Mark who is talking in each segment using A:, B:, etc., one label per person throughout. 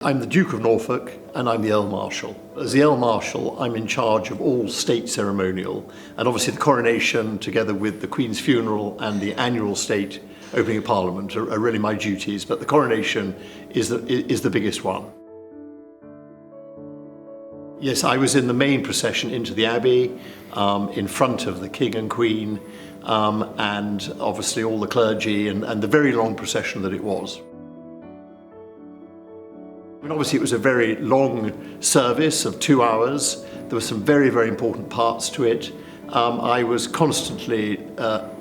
A: I'm the Duke of Norfolk and I'm the Earl Marshal. As the Earl Marshal, I'm in charge of all state ceremonial, and obviously the coronation together with the Queen's funeral and the annual state opening of Parliament are really my duties, but the coronation is the biggest one. Yes, I was in the main procession into the Abbey, in front of the King and Queen, and obviously all the clergy and the very long procession that it was. I mean, obviously it was a very long service of 2 hours. There were some very, very important parts to it. I was constantly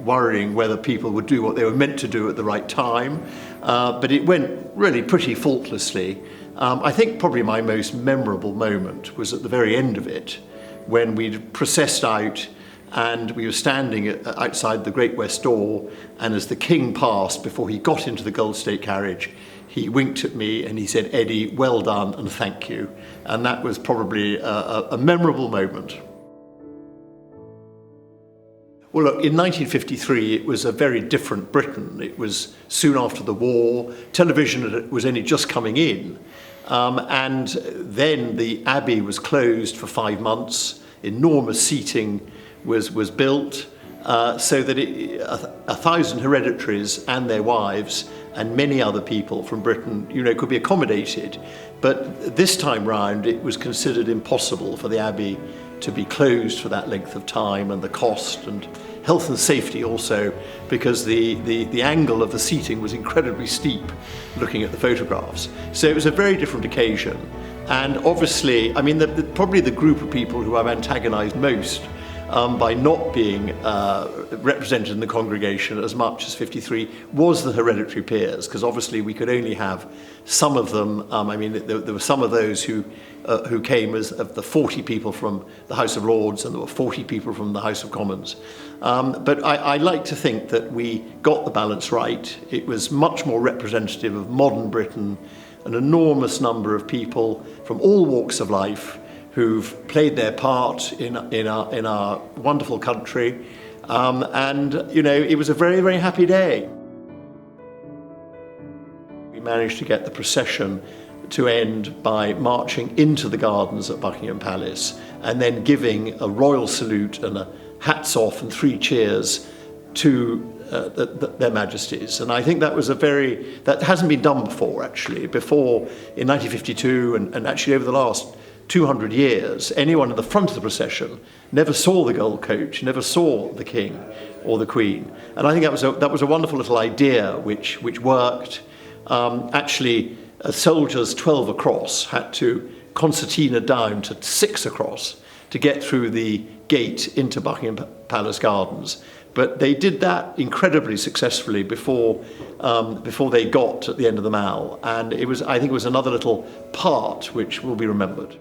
A: worrying whether people would do what they were meant to do at the right time, but it went really pretty faultlessly. I think probably my most memorable moment was at the very end of it, when we'd processed out and we were standing outside the Great West Door, and as the King passed, before he got into the Gold State carriage, he winked at me and he said, "Eddie, well done and thank you." And that was probably a memorable moment. Well, look, in 1953, it was a very different Britain. It was soon after the war. Television was only just coming in. And then the Abbey was closed for 5 months. Enormous seating was built so that 1,000 hereditaries and their wives and many other people from Britain, could be accommodated. But this time round, it was considered impossible for the Abbey to be closed for that length of time, and the cost and health and safety also, because the angle of the seating was incredibly steep, looking at the photographs. So it was a very different occasion. And obviously, I mean, probably the group of people who I've antagonized most by not being represented in the congregation as much as 53 was the hereditary peers, because obviously we could only have some of them. There were some of those who came as of the 40 people from the House of Lords, and there were 40 people from the House of Commons. But I like to think that we got the balance right. It was much more representative of modern Britain, an enormous number of people from all walks of life who've played their part in our wonderful country. It was a very, very happy day. We managed to get the procession to end by marching into the gardens at Buckingham Palace and then giving a royal salute and a hats off and 3 cheers to their Majesties. And I think that was that hasn't been done before, actually. Before, in 1952, and actually over the last 200 years, anyone in the front of the procession never saw the gold coach, never saw the King or the Queen. And I think that was a wonderful little idea which worked. Actually, soldiers 12 across had to concertina down to 6 across to get through the gate into Buckingham Palace Gardens. But they did that incredibly successfully before they got at the end of the Mall. And I think it was another little part which will be remembered.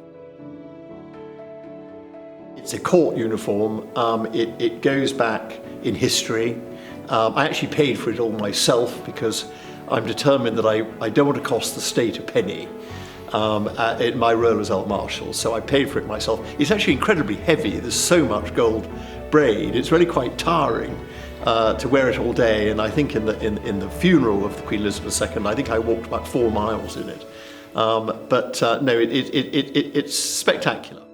A: It's a court uniform. It goes back in history. I actually paid for it all myself because I'm determined that I don't want to cost the state a penny in my role as Earl Marshal, so I paid for it myself. It's actually incredibly heavy. There's so much gold braid. It's really quite tiring to wear it all day. And I think in the funeral of the Queen Elizabeth II, I think I walked about 4 miles in it. No, it's spectacular.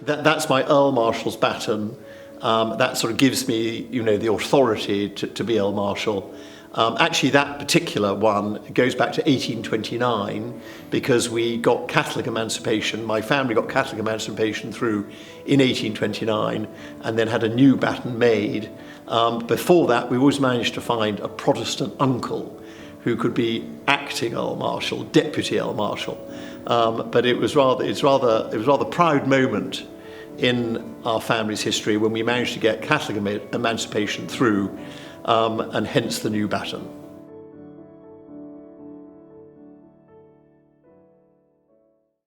A: That's my Earl Marshal's baton. That sort of gives me, the authority to be Earl Marshal. Actually, that particular one goes back to 1829 because we got Catholic emancipation. My family got Catholic emancipation through in 1829 and then had a new baton made. Before that, we always managed to find a Protestant uncle who could be acting Earl Marshal, Deputy Earl Marshal. But it was rather a proud moment in our family's history when we managed to get Catholic emancipation through, and hence the new baton.